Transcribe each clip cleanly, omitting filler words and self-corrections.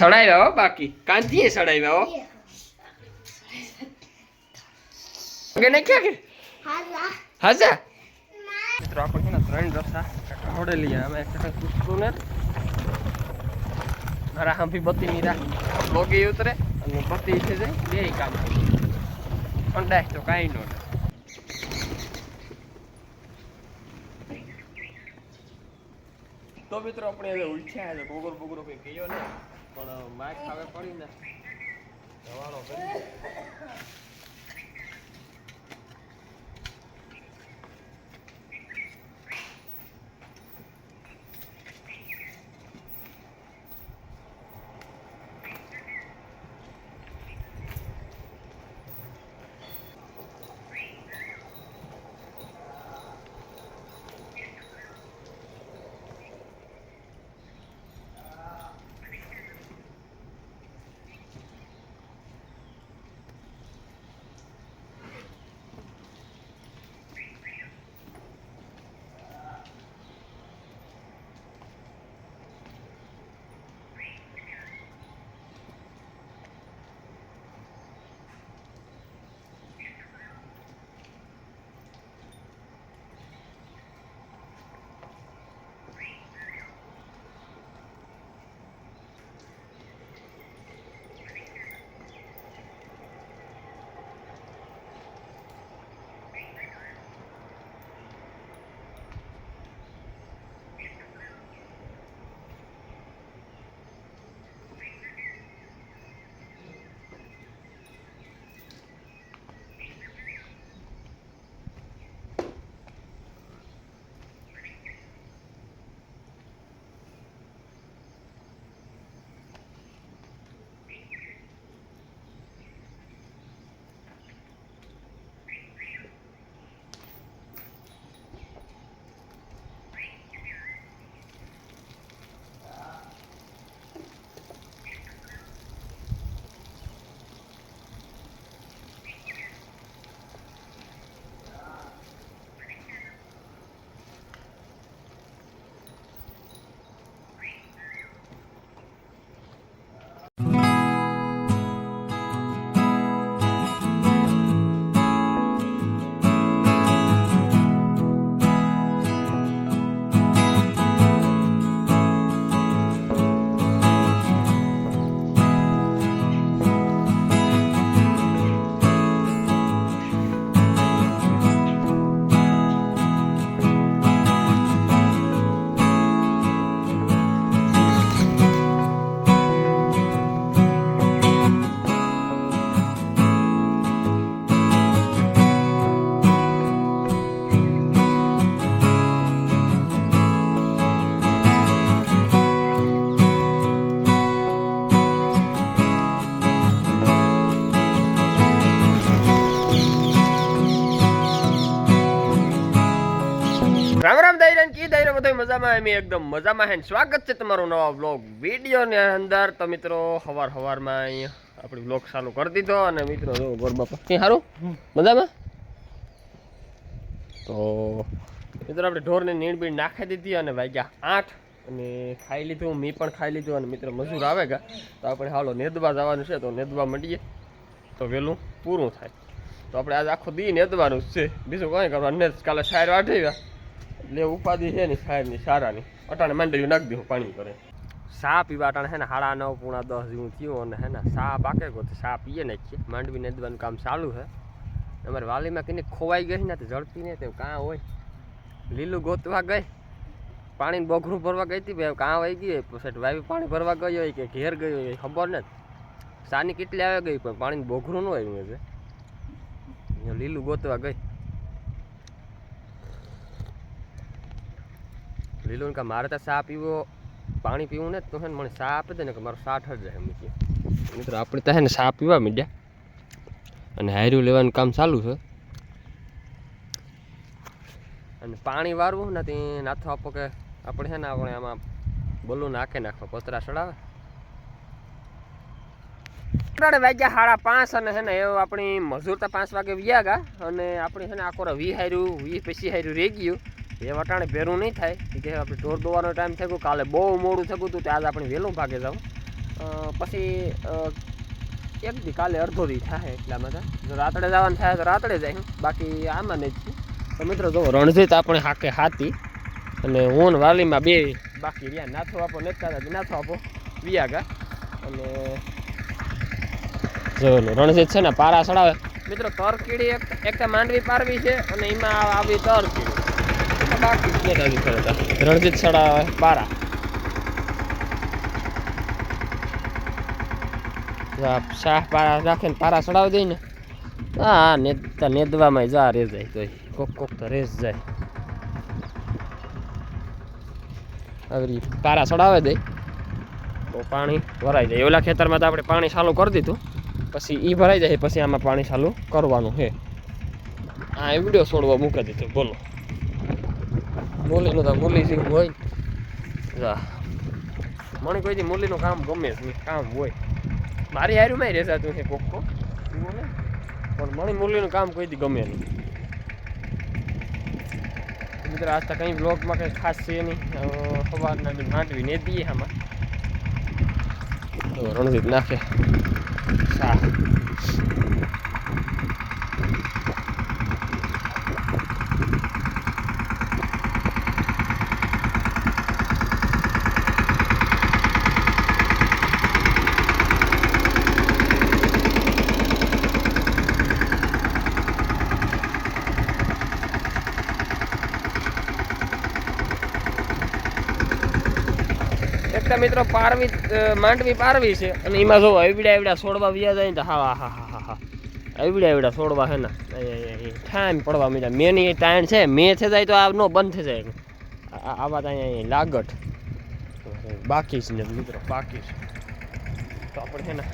સડાવ્યા હો બાકી કાંતીએ સડાવ્યા હો ને ક્યાં કે હાજા મિત્રો આપણે છે ને 3 રસ્તા આવડે લઈએ અમે એક પૂછતું ને મારા હાંભી બત્તી ની રાહ લોગી ઉતરે અને બત્તી છે બે કામ અંડાય તો કાંઈ નો તો મિત્રો આપણે હવે ઉલછ્યા છે ગોગર બોગરો કઈ ગયો ને પણ માઇક ખાવે પડી ને જવાનો કરી રામ રામ દાયરા કી દાયરા બધા મજામાં એમ એકદમ મજામાં હે સ્વાગત છે તમારો નવા વ્લોગ વિડિયો ની અંદર તો મિત્રો હવારમાં અહીંયા આપણી વ્લોગ ચાલુ કરી દીધો અને મિત્રો જો ગરબા પત્ની હારું મજામાં તો મિત્રો આપણે ઢોરને નીણ બીણ નાખી દીધી અને વાગ્યા 8 અને ખાઈ લીધું મી પણ ખાઈ લીધું અને મિત્રો મજૂર આવેગા તો આપણે હાલો નેદવા જવાનું છે તો નેદવા મંડીએ તો વહેલું પૂરું થાય તો આપણે આજ આખો દી નેદવાનું છે બીજું કંઈ કરવાનું ને કાલે શાયર વાઢ્યા એટલે ઉપાધિ છે ને શાયરની સારાની અટાણે માંડવી નાખી દઉં પાણી કરે સા પીવા અટાણે હે ને 9:30 પોણા 10 જેવું થયું અને હે ને સા બાકે ગયો તો સા પીએ નાખીએ માંડવી નેદવાનું કામ ચાલુ છે અમારે વાલીમાં કંઈક ખોવાઈ ગઈ ને તો ઝડપી ને તે કાં હોય લીલું ગોતવા ગઈ પાણી બોઘરું ભરવા ગઈ હતી ભાઈ કાં વહી ગઈ પછી વાવી પાણી ભરવા ગઈ હોય કે ઘેર ગઈ હોય ખબર ને સાની કેટલી આવે ગઈ પણ પાણી બોઘરું ન હોય છે લીલું ગોતવા ગઈ લીલું કા મારે તો સા પીવો પાણી પીવું ને તો હે ને મને સા આપે દે ને કે મારો સા ઠર જાય મૂકીએ મિત્રો આપણે તો હે ને સા પીવા મીડ્યા અને હાર્યું લેવાનું કામ ચાલુ છે અને પાણી વારવું ને ત્યાં નાથો આપો કે આપણે છે ને આપણે આમાં બલૂન નાખે નાખો પતરા ચડાવે વાગ્યા 5:30 અને છે ને એવું આપણી મજૂર તો 5 વાગે વ્યા ગયા અને આપણે છે ને આખો 20 હાર્યું 20 પછી હાર્યું રહી ગયું એ વટાણે ભેરું નહીં થાય કે આપણે ઢોર દોવાનો ટાઈમ થઈ ગયો કાલે બહુ મોડું થયું હતું તો આજે આપણે વહેલું ભાગે જાઉં પછી એક દી કાલે અડધો દી થાય એટલામાં તો જો રાત્રે જવાનું થાય તો રાત્રે જાય બાકી આમાં નહીં જ. તો મિત્રો જો રણજીત આપણે હાકે હાથી અને હું વાલીમાં બે બાકી રહ્યા નાથો આપો નથી નાથો આપો વિયાગા અને જો રણજીત છે ને પારા ચડાવે મિત્રો. તરકીડી એક માંડવી પારવી છે અને એમાં આવી તરકીડી બાકી રણજીત ચડાવે પારા. શાહ પારા રાખે ને પારા ચડાવી દઈ ને હા નેદવામાં જા રે જાય તો કોક તો રેસ જાય. આવી પારા ચડાવે દે તો પાણી ભરાઈ જાય. ઓલા ખેતરમાં તો આપણે પાણી ચાલુ કરી દીધું પછી એ ભરાઈ જાય પછી આમાં પાણી ચાલુ કરવાનું છે. આ વિડીયો છોડવા મૂકી દીધો બોલો. મૂલીનું તો મૂલી જેવું હોય જા મને કોઈ દી મૂલીનું કામ ગમે જ નહીં કામ હોય. મારી હારું માં રેસાતું છે કોક પણ મને મૂલીનું કામ કોઈ દી ગમે નહીં. મિત્રો આજ તો કંઈ બ્લોગમાં કંઈ ખાસ છે નહીં. સવારના માંડવી ને દઈએ આમાં રણજીત નાખે સા. મિત્રો પારવી માંડવી પારવી છે અને એમાં જો એવડા છોડવા વ્યા જાય ને તો હા હા હા હા એવડા છોડવા છે ને ટાઈમ પડવા મીડા મેની ટાઈમ છે મેં થઈ જાય તો આ નો બંધ થઈ જાય. આવા તો અહીંયા લાગટ બાકી છે ને મિત્રો બાકી છે તો આપણે છે ને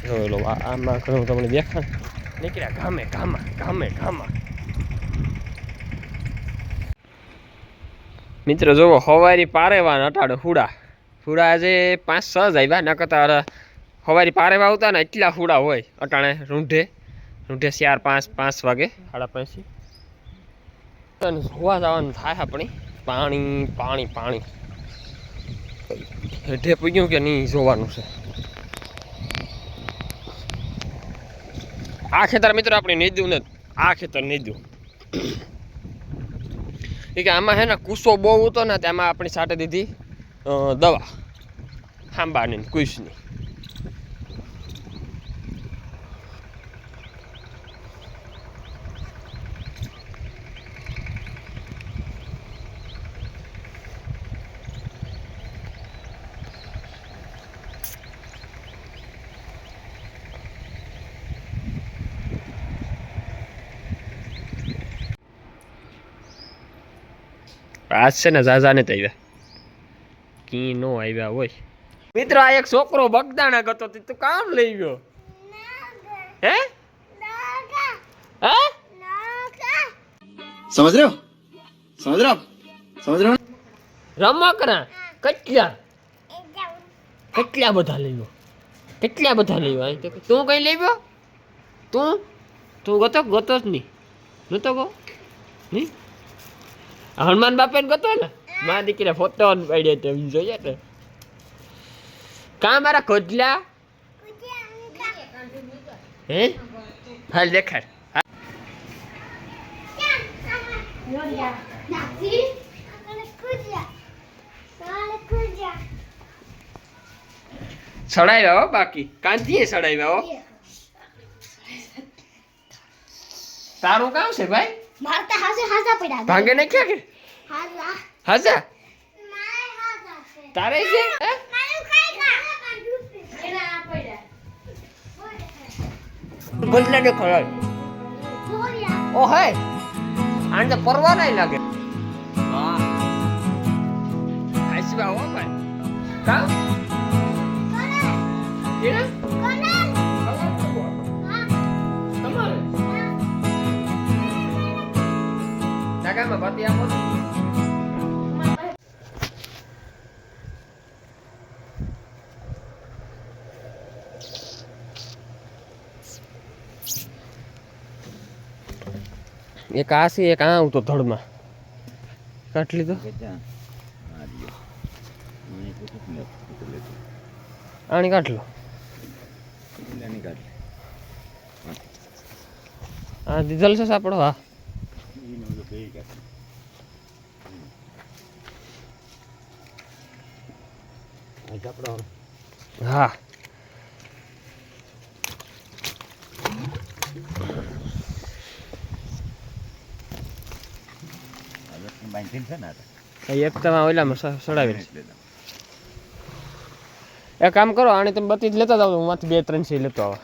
જોઈ લો. આમાં ઘણું તમને દેખાય નીકળ્યા ગામે ગામા. મિત્રો જોવો હવારી પારેવા અટાડે હુડા આજે 5-6 જ આવ્યા ન કરતા હવારી પારેવા આવતા ને એટલા હુડા હોય અટાણે રૂંઢે 4-5 વાગે 5:30 હોવા જવાનું થાય. આપણી પાણી હેઠે પૂગ્યું કે નહીં જોવાનું છે. આ ખેતર મિત્રો આપણે નીધું ને આ ખેતર નીધું કે આમાં છે ને કૂસો બહુ હતો ને તેમાં આપણી છાંટી દીધી દવા ખાંબાની કુસની. આજ છે ને ઝાઝા ને આવ્યા કી નો આવ્યા હોય. મિત્રો આ એક છોકરો બગદાણા ગતો તું કામ લઈ ગયો હે समझ रहे हो રમકડા કેટલા બધા લઈ અહીં તું કઈ લઈ ગયો તું ગતો જ નહીં નતો ગો નહીં. હનુમાન બાપા ને ગતો ને મારા દીકરા ફોટો પાડ્યા તે જોઈએ ને કા મારા કોજલા હે હાલ દેખાડ સડાવ્યા હો બાકી કાંતીએ સડાવ્યા હો. તારું કામ છે ભાઈ મારતા હાજા પડ્યા ભાંગે ને ક્યાં કે હાજા તારે છે ગોજલા ને ખરાય ઓ હે આને તો પરવા નહીં લાગે. હા આઈસવા હો ભાઈ કા Naga mabati ako. એક આ છે એક આ તો ધડમાં કાઢ લીધો આણી કાઢ લો હા દીધલ છે સાપડો હા હા એક તમે ઓલામાં સડાવી એક કામ કરો આને તમે બધી જ લેતા જાવ હું માંથી 2-3 છે લેતો આવા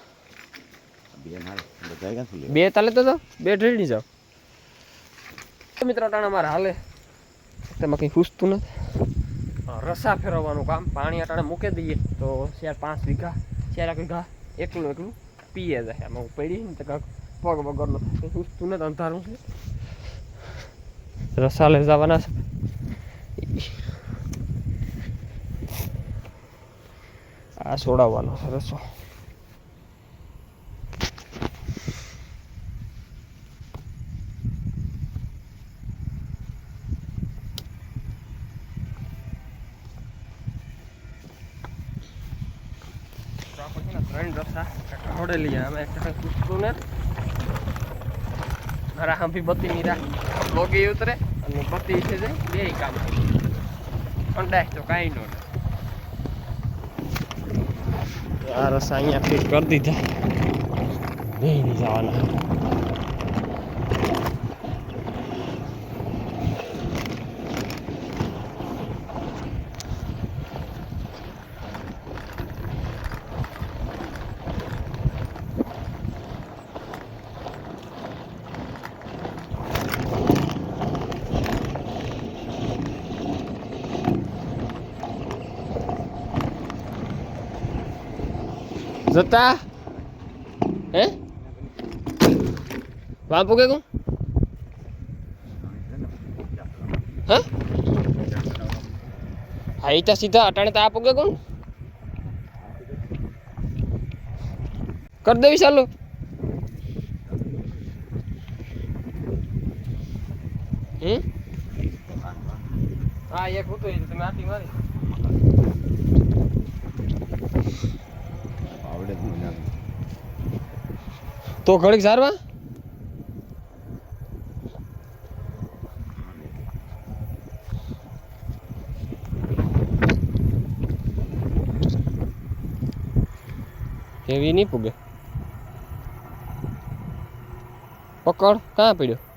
બે તા લેતો જાવ બે રેડી જાવ મિત્રો ટાણા મારે હાલે તેમાં કંઈ પૂછતું નથી રસા ફેરવવાનું કામ પાણી અટાણે મૂકી દઈએ તો 4-5 વીઘા 4 વીઘા એકલું પીએ જાય આમાં પડી ને તો કાંક પગ વગરનો કંઈ પૂછતું નથી અંધારું છે રસા લઈ જવાના છે આ સોડાવવાનો છે રસો ત્રણ રસા થોડે લઈએ અમે એક પૂછતું ને મારા હાંભી બત્તી ની રાખ લોગી ઉતરે અને બત્તી છે બે કામ અંડાશ તો કાંઈ નો આ રસા અહીંયા ફિટ કરી દીધા નહીં જવાના જતા હે વાપુ કે કું હા આઈતા સીધા અટાણે તો આપો કે કોણ કર દેવી ચાલુ હા એક હતું તમે આટી મારી તો ઘડીક સારવા એવી નહીં પૂગે પકડ ક્યાં પડ્યો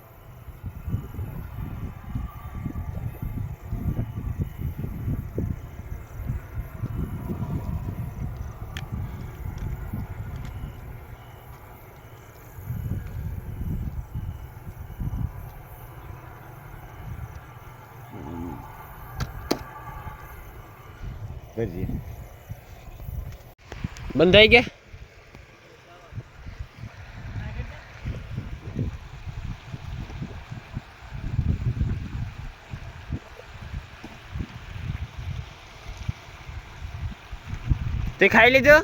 બંધાઈ ગયા તે ખાઈ લીધો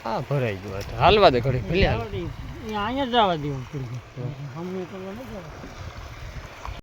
હા ભરાઈ ગયો હાલવા દે ઘડી ભલે અહીંયા જવા દેવું